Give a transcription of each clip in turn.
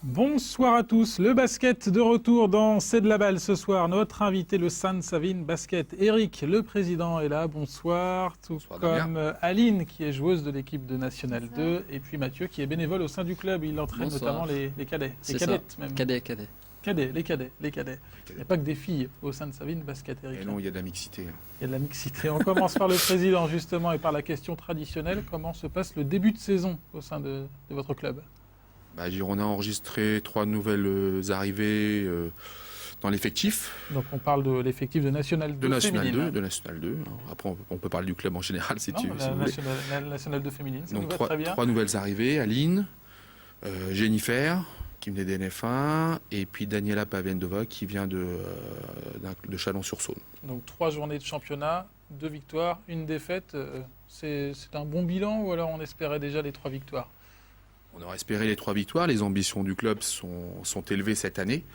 Bonsoir à tous, le basket de retour dans C'est de la balle ce soir. Notre invité, le San Savin Basket, Eric, le président, est là. Bonsoir, tout comme Aline, qui est joueuse de l'équipe de National 2, et puis Mathieu, qui est bénévole au sein du club. Il entraîne notamment les cadets, les cadettes même. Les cadets. Il n'y a pas que des filles au San Savin Basket, Eric. Et non, il y a de la mixité. Il y a de la mixité. On commence par le président, justement, et par la question traditionnelle. Comment se passe le début de saison au sein de votre club ? On a enregistré 3 nouvelles arrivées dans l'effectif. Donc on parle de l'effectif de National 2 féminine. De National 2. Après, on peut parler du club en général si tu veux. La National 2 féminine, ça donc nous va très bien. 3 nouvelles arrivées. Aline, Jennifer, qui venait des NF1, et puis Daniela Pavendova, qui vient de Chalon-sur-Saône. Donc 3 journées de championnat, 2 victoires, 1 défaite. C'est un bon bilan ou alors on espérait déjà les 3 victoires ? On aurait espéré les 3 victoires. Les ambitions du club sont élevées cette année.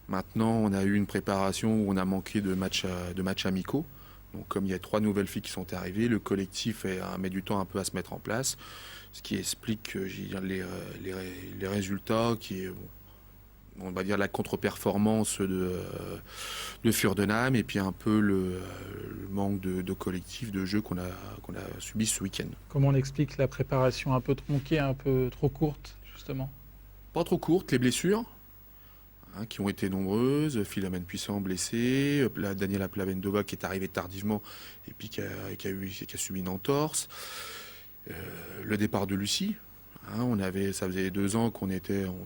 Maintenant, on a eu une préparation où on a manqué de matchs amicaux. Donc, comme il y a 3 nouvelles filles qui sont arrivées, le collectif met du temps un peu à se mettre en place. Ce qui explique les résultats, qui est, on va dire, la contre-performance de Furdenheim et puis un peu le manque de collectif, de jeu qu'on a subi ce week-end. Comment on explique la préparation un peu tronquée, un peu trop courte, justement ? Pas trop courte, les blessures, qui ont été nombreuses. Philomène Puissant blessée, Daniela Pavendova qui est arrivée tardivement et puis qui a subi une entorse. Le départ de Lucie. Ça faisait 2 ans qu'on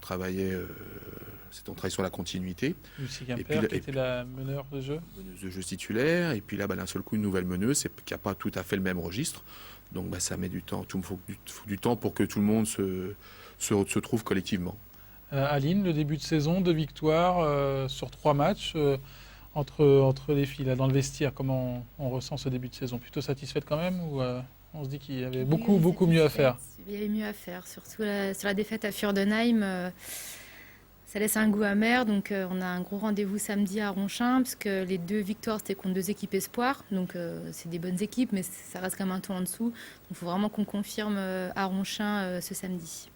travaillait sur la continuité. Lucie Guimpert, qui était la meneur de jeu. Meneuse de jeu titulaire. Et puis là, d'un seul coup, une nouvelle meneuse qui n'a pas tout à fait le même registre. Donc ça met du temps. Il faut du temps pour que tout le monde se trouve collectivement. Aline, le début de saison, 2 victoires sur 3 matchs. Entre les filles, là, dans le vestiaire, comment on ressent ce début de saison ? Plutôt satisfaite quand même ou on se dit qu'il y avait beaucoup mieux à faire ? Il y avait mieux à faire, surtout sur la défaite à Furdenheim. Ça laisse un goût amer, donc on a un gros rendez-vous samedi à Ronchin, parce que les 2 victoires c'était contre 2 équipes espoirs, donc c'est des bonnes équipes, mais ça reste quand même un tour en dessous. Donc il faut vraiment qu'on confirme à Ronchin ce samedi.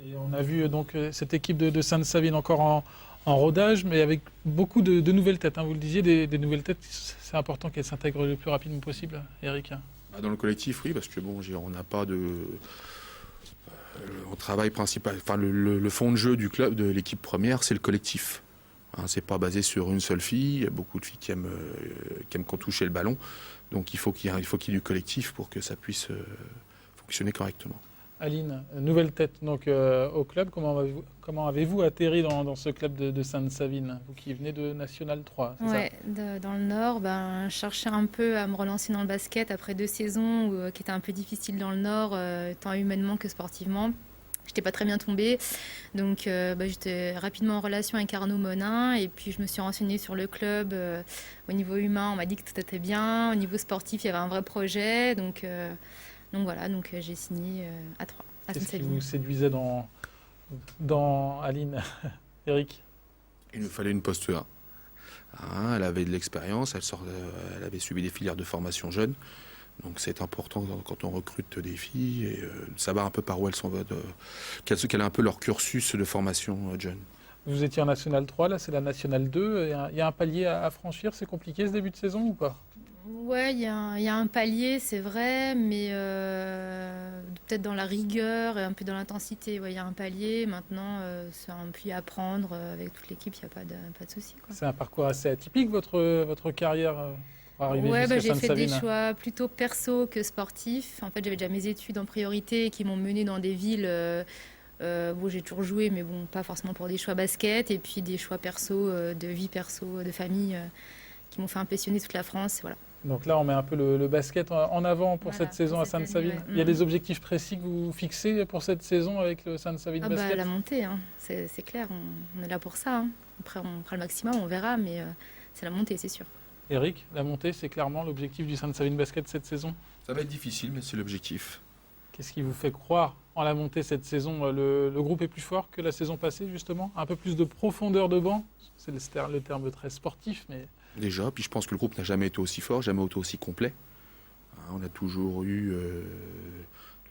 Et on a vu donc cette équipe de San Savin encore en rodage, mais avec beaucoup de nouvelles têtes. Vous le disiez, des nouvelles têtes, c'est important qu'elles s'intègrent le plus rapidement possible, Eric. Dans le collectif, oui, parce que on n'a pas de... On travaille principal, le fond de jeu du club, de l'équipe première, c'est le collectif. C'est pas basé sur une seule fille. Il y a beaucoup de filles qui aiment qu'on touche le ballon. Donc il faut qu'il y ait du collectif pour que ça puisse fonctionner correctement. Aline, nouvelle tête donc au club. Comment avez-vous atterri dans ce club de San Savin, vous qui venez de National 3, c'est ça ? Dans le Nord, je cherchais un peu à me relancer dans le basket après 2 saisons qui étaient un peu difficiles dans le Nord, tant humainement que sportivement. Je n'étais pas très bien tombée, donc j'étais rapidement en relation avec Arnaud Monin et puis je me suis renseignée sur le club. Au niveau humain, on m'a dit que tout était bien. Au niveau sportif, il y avait un vrai projet, donc voilà, j'ai signé à 3. Qu'est-ce qui vous séduisait dans Aline, Eric ? Il nous fallait une poste 1. Elle avait de l'expérience, elle avait suivi des filières de formation jeune. Donc c'est important quand on recrute des filles et de savoir un peu par où elles sont, quel est un peu leur cursus de formation jeune. Vous étiez en National 3, là c'est la National 2. Il y a un palier à franchir, c'est compliqué ce début de saison ou pas ? Ouais, il y a un palier, c'est vrai, mais peut-être dans la rigueur et un peu dans l'intensité. Ouais, il y a un palier, maintenant c'est un pli à prendre avec toute l'équipe, il n'y a pas de souci. C'est un parcours assez atypique votre carrière pour arriver jusqu'à j'ai San fait Savin. des choix plutôt perso que sportifs. En fait, j'avais déjà mes études en priorité qui m'ont menée dans des villes où j'ai toujours joué, mais pas forcément pour des choix basket, et puis des choix perso, de vie perso, de famille, qui m'ont fait impressionner toute la France. Voilà. Donc là, on met un peu le basket en avant pour cette saison à San Savin. Il y a des objectifs précis que vous fixez pour cette saison avec le San Savin Basket ? La montée, c'est clair, on est là pour ça. Après, on fera le maximum, on verra, mais c'est la montée, c'est sûr. Eric, la montée, c'est clairement l'objectif du San Savin Basket cette saison ? Ça va être difficile, mais c'est l'objectif. Qu'est-ce qui vous fait croire en la montée cette saison. Le groupe est plus fort que la saison passée, justement. Un peu plus de profondeur de banc. C'est le terme très sportif, mais... Déjà, puis je pense que le groupe n'a jamais été aussi fort, jamais été aussi complet. On a toujours eu...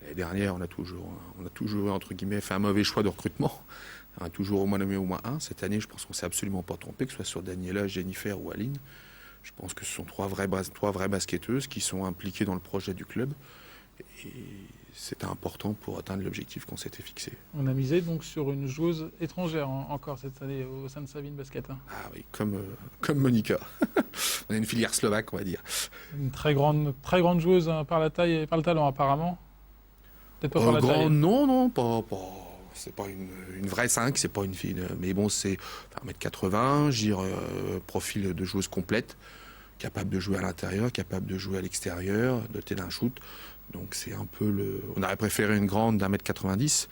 l'année dernière, on a toujours entre guillemets, fait un mauvais choix de recrutement. On a toujours au moins nommé au moins un. Cette année, je pense qu'on ne s'est absolument pas trompé, que ce soit sur Daniela, Jennifer ou Aline. Je pense que ce sont trois vraies basketteuses qui sont impliquées dans le projet du club. Et c'était important pour atteindre l'objectif qu'on s'était fixé. On a misé donc sur une joueuse étrangère encore cette année au San Savine Basket. Ah oui, comme Monica. On a une filière slovaque, on va dire. Une très grande joueuse par la taille et par le talent apparemment. Peut-être pas par la taille. Non, pas. C'est pas une vraie 5, c'est pas une fille. Mais bon, c'est 1m80, profil de joueuse complète, capable de jouer à l'intérieur, capable de jouer à l'extérieur, dotée d'un shoot. Donc c'est un peu On aurait préféré une grande d'1m90.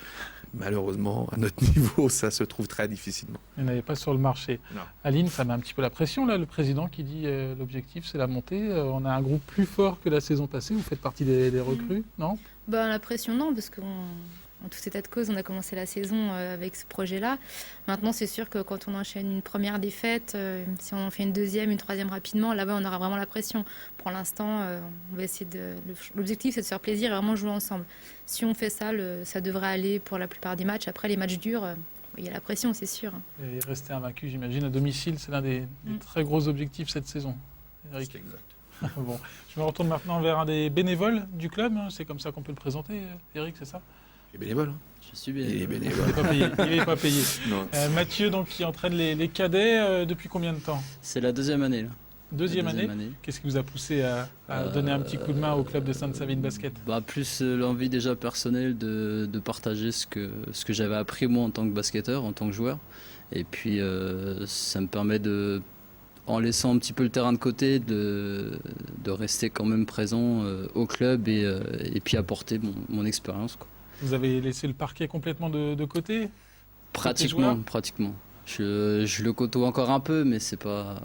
Malheureusement, à notre niveau, ça se trouve très difficilement. Il n'y en avait pas sur le marché. Non. Aline, ça met un petit peu la pression, là, le président qui dit l'objectif, c'est la montée. On a un groupe plus fort que la saison passée. Vous faites partie des recrues, non ? La pression, non, parce qu'en tout état de cause, on a commencé la saison avec ce projet-là. Maintenant, c'est sûr que quand on enchaîne une première défaite, si on en fait une deuxième, une troisième rapidement, là-bas, on aura vraiment la pression. Pour l'instant, on va essayer l'objectif, c'est de se faire plaisir et vraiment jouer ensemble. Si on fait ça, ça devrait aller pour la plupart des matchs. Après, les matchs durs, il y a la pression, c'est sûr. Et rester invaincu, j'imagine, à domicile, c'est l'un des très gros objectifs cette saison. Eric. C'est exact. Bon, je me retourne maintenant vers un des bénévoles du club. C'est comme ça qu'on peut le présenter, Eric, c'est ça ? Il est bénévole. Je suis bénévole. Il est bénévole. Il n'est pas payé. Non. Mathieu, donc, qui entraîne les cadets depuis combien de temps ? C'est la deuxième année. Là. Deuxième année. Qu'est-ce qui vous a poussé à donner un petit coup de main au club de San Savine Basket ? Plus l'envie déjà personnelle de partager ce que j'avais appris moi en tant que basketteur, en tant que joueur. Et puis ça me permet en laissant un petit peu le terrain de côté, de rester quand même présent au club et puis apporter mon expérience, quoi. Vous avez laissé le parquet complètement de côté ? Pratiquement. Je le côtoie encore un peu, mais c'est pas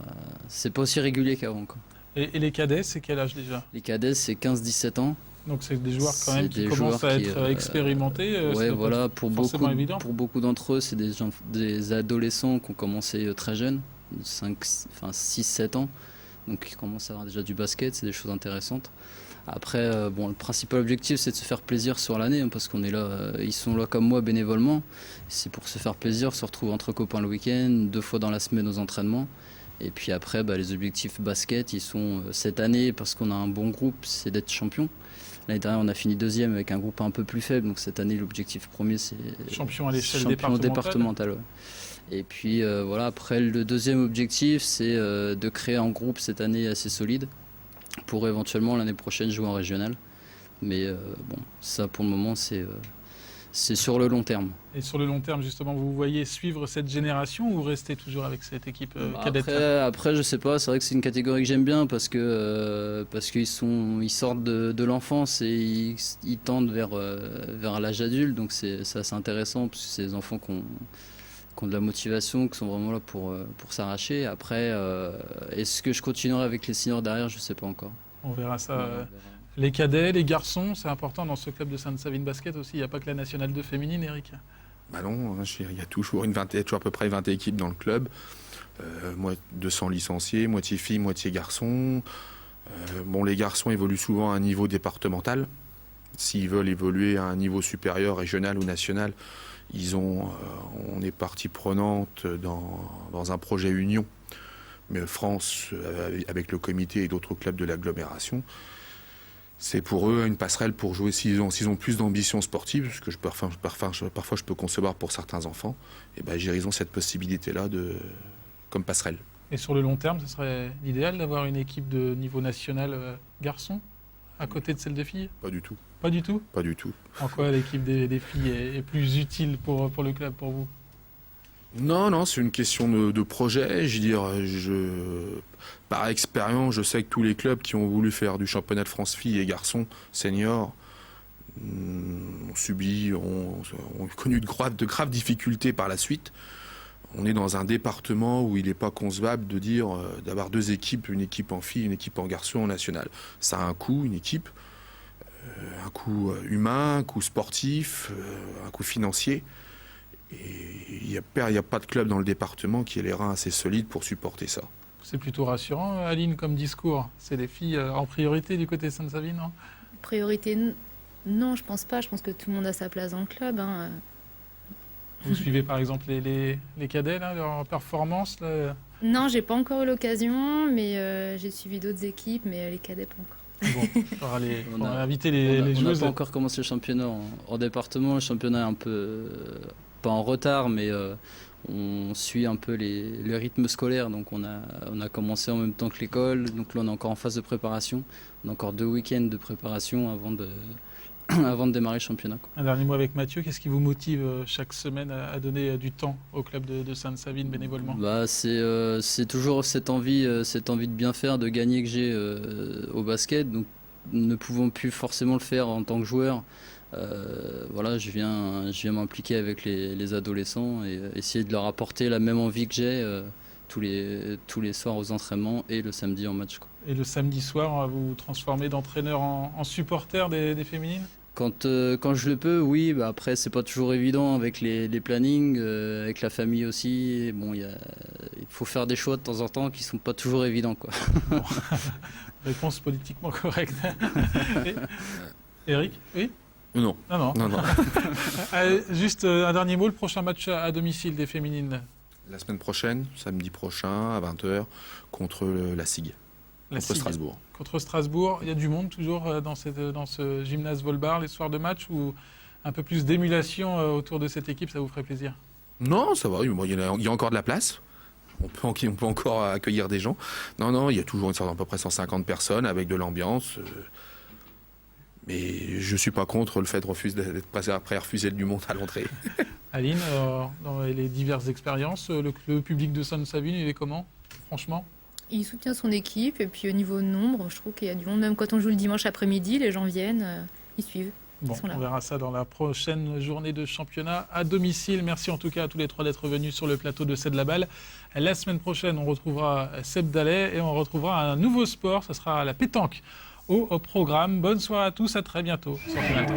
aussi régulier qu'avant, quoi. Et les cadets, c'est quel âge déjà ? Les cadets, c'est 15-17 ans. Donc c'est des joueurs quand même qui commencent à être expérimentés. Ouais, voilà, pour beaucoup d'entre eux, c'est des adolescents qui ont commencé très jeunes, 6-7 ans. Donc ils commencent à avoir déjà du basket, c'est des choses intéressantes. Après, le principal objectif, c'est de se faire plaisir sur l'année, parce qu'on est là, ils sont là comme moi bénévolement. C'est pour se faire plaisir, se retrouver entre copains le week-end, 2 fois dans la semaine aux entraînements. Et puis après, les objectifs basket, ils sont cette année, parce qu'on a un bon groupe, c'est d'être champion. L'année dernière, on a fini 2e avec un groupe un peu plus faible. Donc cette année, l'objectif premier, c'est champion à l'échelle départementale. Ouais. Et puis après, le deuxième objectif, c'est de créer un groupe cette année assez solide pour éventuellement l'année prochaine jouer en régional. Mais ça pour le moment, c'est sur le long terme. Et sur le long terme, justement, vous voyez suivre cette génération ou rester toujours avec cette équipe cadette ? Après, je sais pas. C'est vrai que c'est une catégorie que j'aime bien parce qu'ils sortent de l'enfance et ils tendent vers l'âge adulte. Donc c'est assez intéressant parce que c'est des enfants qui ont de la motivation, qui sont vraiment là pour s'arracher. Après, est-ce que je continuerai avec les seniors derrière ? Je sais pas encore. On verra ça. Les cadets, les garçons, c'est important dans ce club de San Savine Basket aussi. Il n'y a pas que la nationale 2 féminine, Eric ? Non, il y a toujours toujours à peu près 20 équipes dans le club. 200 licenciés, moitié filles, moitié garçons. Les garçons évoluent souvent à un niveau départemental. S'ils veulent évoluer à un niveau supérieur, régional ou national, on est partie prenante dans un projet union. Mais France, avec le comité et d'autres clubs de l'agglomération, c'est pour eux une passerelle pour jouer s'ils ont plus d'ambition sportive, ce que parfois je peux concevoir pour certains enfants, et ils ont cette possibilité-là comme passerelle. Et sur le long terme, ce serait l'idéal d'avoir une équipe de niveau national garçon à côté de celle des filles ? Pas du tout. Pas du tout ? Pas du tout. En quoi l'équipe des filles est plus utile pour le club, pour vous ? Non, c'est une question de projet. Par expérience, je sais que tous les clubs qui ont voulu faire du championnat de France filles et garçons seniors ont connu de graves difficultés par la suite. On est dans un département où il n'est pas concevable d'avoir 2 équipes, une équipe en filles, une équipe en garçons en national. Ça a un coût, une équipe. un coût humain, un coût sportif, un coût financier. Et il n'y a pas de club dans le département qui ait les reins assez solides pour supporter ça. C'est plutôt rassurant, Aline, comme discours. C'est les filles en priorité du côté de Sainte-Savine, non? Priorité, non, je pense pas. Je pense que tout le monde a sa place dans le club. Hein. Vous suivez par exemple les cadets, là, leurs performances là? Non, j'ai pas encore eu l'occasion, mais j'ai suivi d'autres équipes, mais les cadets pas encore. Bon, on va inviter les joueuses. On n'a pas encore commencé le championnat en département. Le championnat est un peu, pas en retard, mais on suit un peu le rythme scolaire. Donc on a commencé en même temps que l'école. Donc là on est encore en phase de préparation. On a encore 2 week-ends de préparation avant de démarrer le championnat. Un dernier mot avec Mathieu. Qu'est-ce qui vous motive chaque semaine à donner du temps au club de Sainte-Savine bénévolement? C'est toujours cette envie de bien faire, de gagner que j'ai au basket. Donc ne pouvant plus forcément le faire en tant que joueur, je viens m'impliquer avec les adolescents et essayer de leur apporter la même envie que j'ai tous les soirs aux entraînements et le samedi en match, quoi. Et le samedi soir, vous vous transformez d'entraîneur en supporter des féminines? Quand je le peux, oui. Après, c'est pas toujours évident avec les plannings, avec la famille aussi. Et bon, il faut faire des choix de temps en temps qui sont pas toujours évidents, quoi. Bon. Réponse politiquement correcte. Eric, oui? Non. Non. Juste un dernier mot, le prochain match à domicile des féminines? La semaine prochaine, samedi prochain, à 20h, contre la SIG. Contre Strasbourg. Contre Strasbourg, il y a du monde toujours dans ce gymnase Volbar les soirs de match, ou un peu plus d'émulation autour de cette équipe, ça vous ferait plaisir? Non, ça va, il y a encore de la place. On peut encore accueillir des gens. Non, il y a toujours une sorte d'à peu près 150 personnes avec de l'ambiance. Mais je ne suis pas contre le fait d'être passé après refuser du monde à l'entrée. Aline, dans les diverses expériences, le public de Sainte-Savine, il est comment, franchement? Il soutient son équipe, et puis au niveau nombre, je trouve qu'il y a du monde. Même quand on joue le dimanche après-midi, les gens viennent, ils suivent. Bon, on verra ça dans la prochaine journée de championnat à domicile. Merci en tout cas à tous les trois d'être venus sur le plateau de C'est de la balle. La semaine prochaine, on retrouvera Seb Dallet et on retrouvera un nouveau sport, ce sera la pétanque au programme. Bonne soirée à tous, à très bientôt sur Fun Inter.